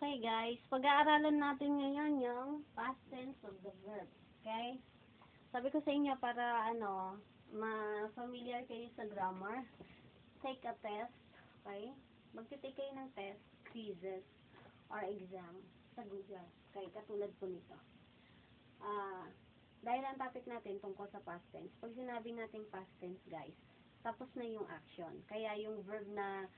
Okay guys, pag-aaralan natin ngayon yung past tense of the verb. Okay? Sabi ko sa inyo para ma-familiar kayo sa grammar, take a test. Okay? Magte-take kayo ng test, quizzes, or exam sa Google. Okay? Katulad po nito. Dahil ang topic natin tungkol sa past tense, pag sinabi natin past tense guys, tapos na yung action. Kaya yung verb na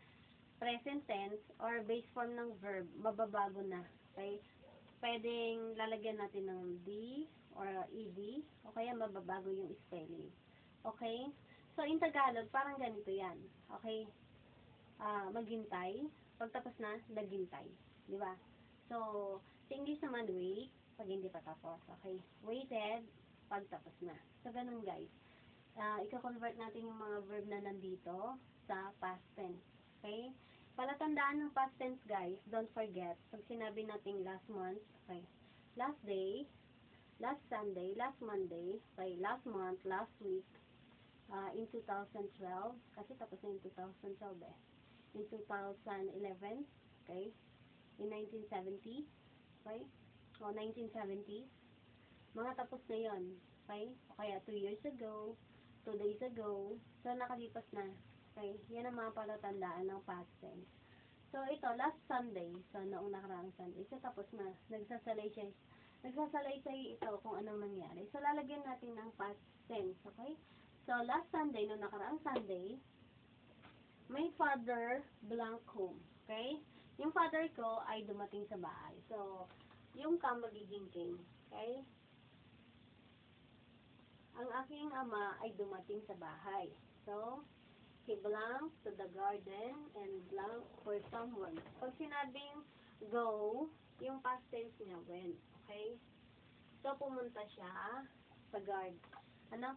present tense or base form ng verb, mababago na. Okay? Pwedeng lalagyan natin ng D or ED o kaya mababago yung spelling. Okay? So, in Tagalog, parang ganito yan. Okay? Maghintay. Pagtapos na, naghintay. Di ba? So, sa English naman, wait. Pag hindi pa tapos. Okay? Waited. Pagtapos na. So, ganun guys. Ika-convert natin yung mga verb na nandito sa past tense. Okay? Palatandaan ng past tense guys, don't forget, pag sinabi natin last month, okay, last day, last Sunday, last Monday, okay, last month, last week, in 2012, kasi tapos na yung 2012 in 2011, okay, in 1970, okay, o 1970s, mga tapos na yun, okay, o kaya 2 years ago, 2 days ago, so nakalipas na. Okay, yan ang mga palatandaan ng past tense. So, ito, last Sunday, so noong nakaraang Sunday, so tapos na, nagsasalaysay ito kung anong nangyari. So, lalagyan natin ng past tense, okay? So, last Sunday, noong nakaraang Sunday, my father blank home, okay? Yung father ko ay dumating sa bahay. So, yung ka magiging king, okay? Ang aking ama ay dumating sa bahay. So, he belongs to the garden and blank for someone. Pag sinabing go, yung past tense niya went. Okay? So, pumunta siya sa garden.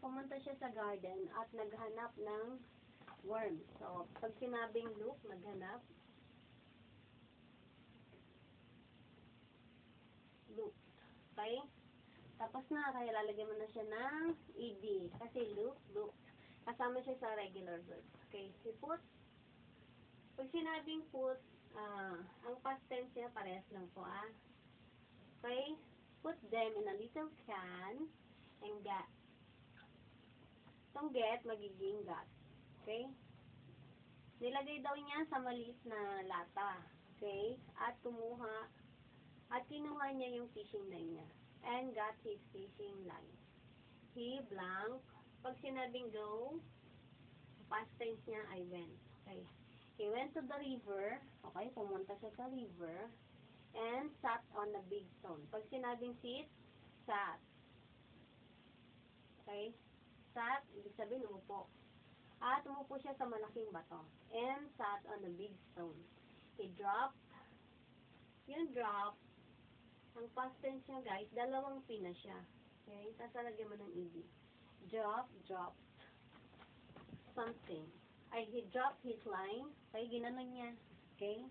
Pumunta siya sa garden at naghanap ng worm. So, pag sinabing look, naghanap. Look. Okay? Tapos na, kaya lalagyan mo na siya ng ed. Kasi look, look. Kasama siya sa regular verb. Okay, si put. Pag sinabing put, ang past tense niya parehas lang po, Okay, put them in a little can and get. Itong get, magiging got. Okay? Nilagay daw niya sa maliit na lata. Okay? At kinuha niya yung fishing line niya. And got his fishing line. He blank. Pag sinabing go, past tense niya ay went. Okay. He went to the river. Okay, pumunta siya sa river. And sat on a big stone. Pag sinabing sit, sat. Okay. Sat, ibig sabihin umupo. At umupo siya sa malaking bato. And sat on a big stone. He dropped. Yung drop, ang past tense niya guys, dalawang P na siya. Okay, tapos lalagyan mo ng ed. Drop, something. He dropped his line. Okay, ginanon niya. Okay?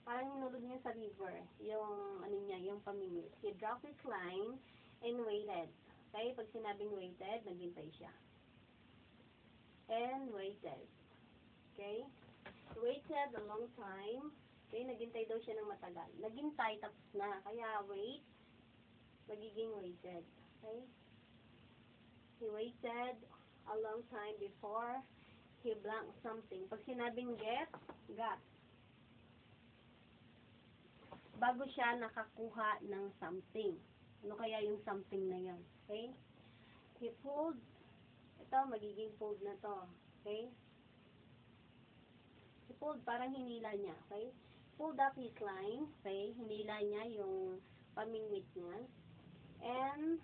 Parang hinulog niya sa river. Yung, yung pamimit. He dropped his line and waited. Okay? Pag sinabing waited, naghintay siya. And waited. Okay? Waited a long time. Okay? Naghintay daw siya ng matagal. Naghintay, tapos na. Kaya wait, magiging waited. Okay? He waited a long time before he blank something. Pag sinabing get, got. Bago siya nakakuha ng something. Ano kaya yung something na yun? Okay? He pulled. Ito, magiging pulled na to. Okay? He pulled, parang hinila niya. Okay? Pulled up his line. Okay? Hinila niya yung pamingwit niya. And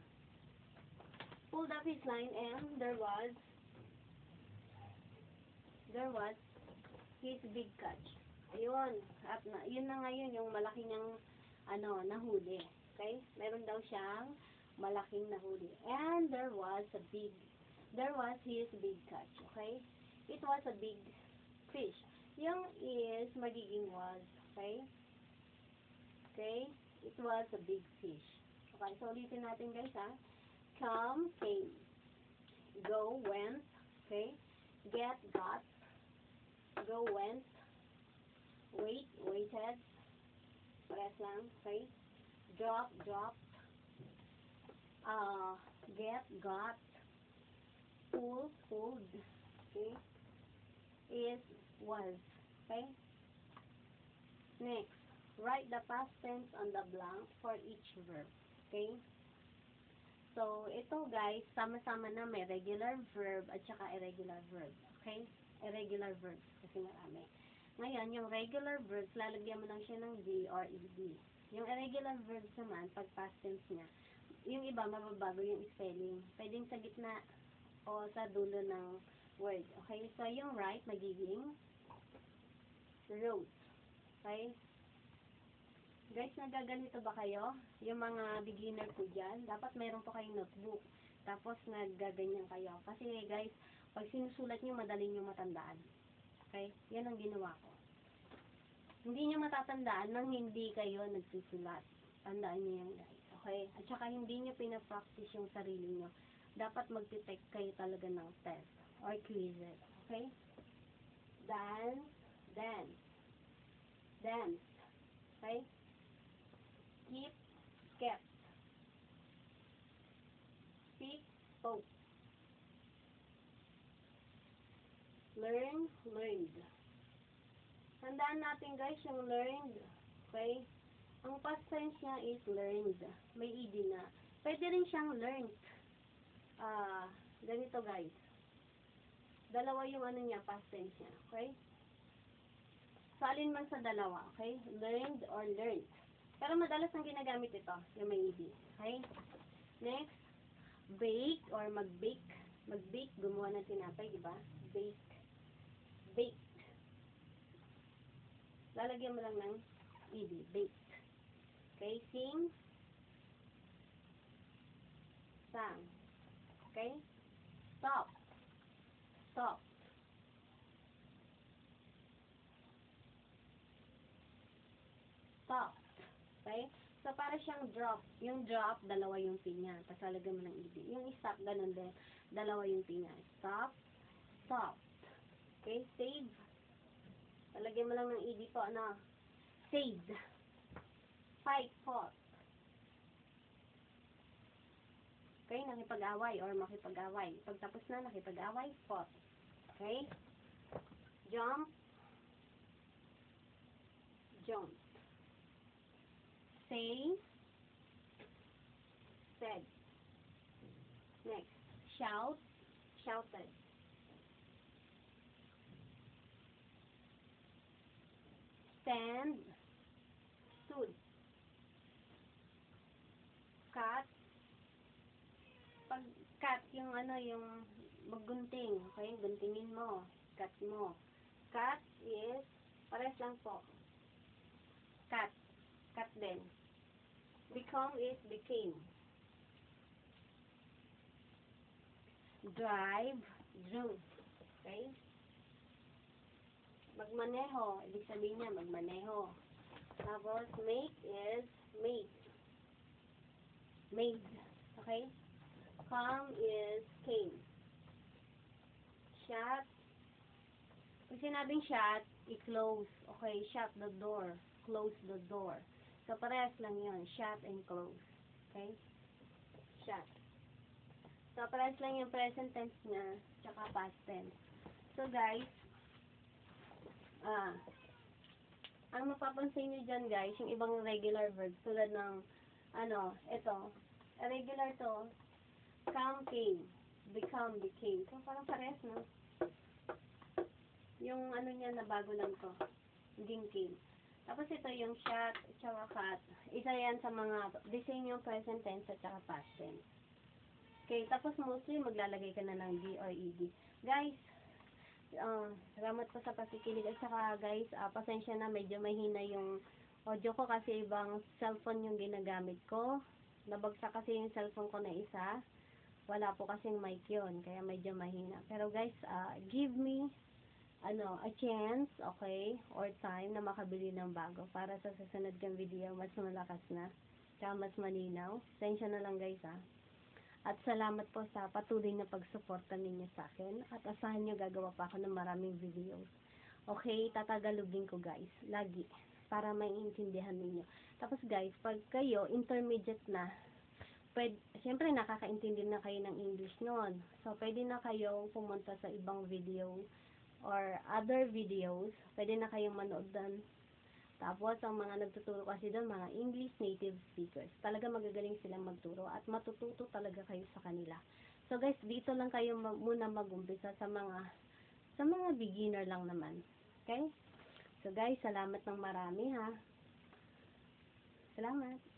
pulled up his line and there was his big catch. Ayun. At yun na ngayon yung malaki niyang nahuli. Okay? Meron daw siyang malaking nahuli. And there was his big catch. Okay? It was a big fish. Yung is magiging was. Okay? Okay? It was a big fish. Okay? So, ulitin natin guys Come, came. Go, went. Okay? Get, got. Go, went. Wait, waited. Press lang, okay? Drop, drop. Get, got. Pull, pulled. Okay? Is, was. Okay? Next, write the past tense on the blank for each verb. Okay? So, ito guys, sama-sama na may regular verb at saka irregular verb. Okay? Irregular verbs kasi marami. Ngayon, yung regular verbs, lalagyan mo lang siya ng D or ED. Yung irregular verbs naman, pag past tense niya, yung iba, mababago yung spelling. Pwedeng sa gitna o sa dulo ng word. Okay? So, yung write, magiging wrote. Okay? Guys, nagaganito ba kayo? Yung mga beginner ko dyan, dapat meron po kayong notebook. Tapos, naggaganyan kayo. Kasi, guys, pag sinusulat nyo, madali nyo matandaan. Okay? Yan ang ginawa ko. Hindi nyo matatandaan nang hindi kayo nagsusulat. Tandaan nyo yan, guys. Okay? At saka, hindi nyo pinapractice yung sarili nyo. Dapat mag-take kayo talaga ng test or quizzes. Okay? Dance, dance. Dance. Okay? Keep, kept. Speak, spoke. Learn, learned. Tandaan natin guys yung learned. Okay? Ang past tense niya is learned. May ed na. Pwede rin siyang learned. Ganito guys. Dalawa yung ano niya, past tense niya. Okay? So, alin man sa dalawa. Okay? Learned or learned. Pero madalas ang ginagamit ito, yung may ed. Okay? Next, bake or mag-bake. Mag-bake, gumawa ng tinapay, di ba? Bake. Bake. Lalagyan mo lang ng ed. Bake. Okay? Sing. Sang. Okay? Stop. Stop. Stop. Okay? So, para siyang drop. Yung drop, dalawa yung P niya. Tapos, lalagyan mo ng ed. Yung stop, ganun din. Dalawa yung P niya. Stop. Stop. Okay? Save. Lalagyan mo lang ng ed po, ano? Saved. Fight, fought. Okay? Nakipag-away or makipag-away. Pagtapos na, nakipag-away, fought. Okay? Jump. Jump. Say. Said. Next. Shout. Shouted. Stand. Stood. Cut. Pag cut, yung ano, yung maggunting. Okay? Guntingin mo. Cut mo. Cut is, pares lang po. Cut. Cut din. Become is became. Drive. Drove. Okay? Magmaneho. Ibig sabihin niya, magmaneho. Tapos, make is made. Made. Okay? Come is came. Shut. Pag sinabing shut, i-close. Okay? Shut the door. Close the door. So, parehas lang yun. Shut and close. Okay? Shut. So, parehas lang yung present tense niya, tsaka past tense. So, guys, ang mapapansin nyo dyan, guys, yung ibang regular verbs, tulad ng, ito, irregular to, come, came, become, became. So, parang parehas, no? Yung niya na bago lang to, naging came. Tapos ito yung shot, tsaka cut. Isa yan sa mga, the same yung present tense at tsaka past tense. Okay, tapos mostly maglalagay ka na ng D or ED. Guys, salamat po sa pakikinig. At saka guys, pasensya na, medyo mahina yung audio ko kasi ibang cellphone yung ginagamit ko. Nabagsak kasi yung cellphone ko na isa. Wala po kasing mic yun, kaya medyo mahina. Pero guys, give me a chance, okay, or time na makabili ng bago para sa susunod kong video, mas malakas na, tsaka mas malinaw. Pasensya na lang guys, At salamat po sa patuloy na pagsuporta ninyo sa akin. At asahan nyo gagawa pa ako ng maraming videos. Okay, tatagalogin ko guys. Lagi. para maiintindihan ninyo. Tapos guys, pag kayo intermediate na, siyempre nakakaintindi na kayo ng English noon. So, pwede na kayong pumunta sa ibang video or other videos. Pwede na kayong manood doon. Tapos, ang mga nagtuturo kasi doon, mga English native speakers. Talaga magagaling silang magturo at matututo talaga kayo sa kanila. So, guys, dito lang kayo muna mag-umpisa sa mga beginner lang naman. Okay? So, guys, salamat ng marami, ha? Salamat.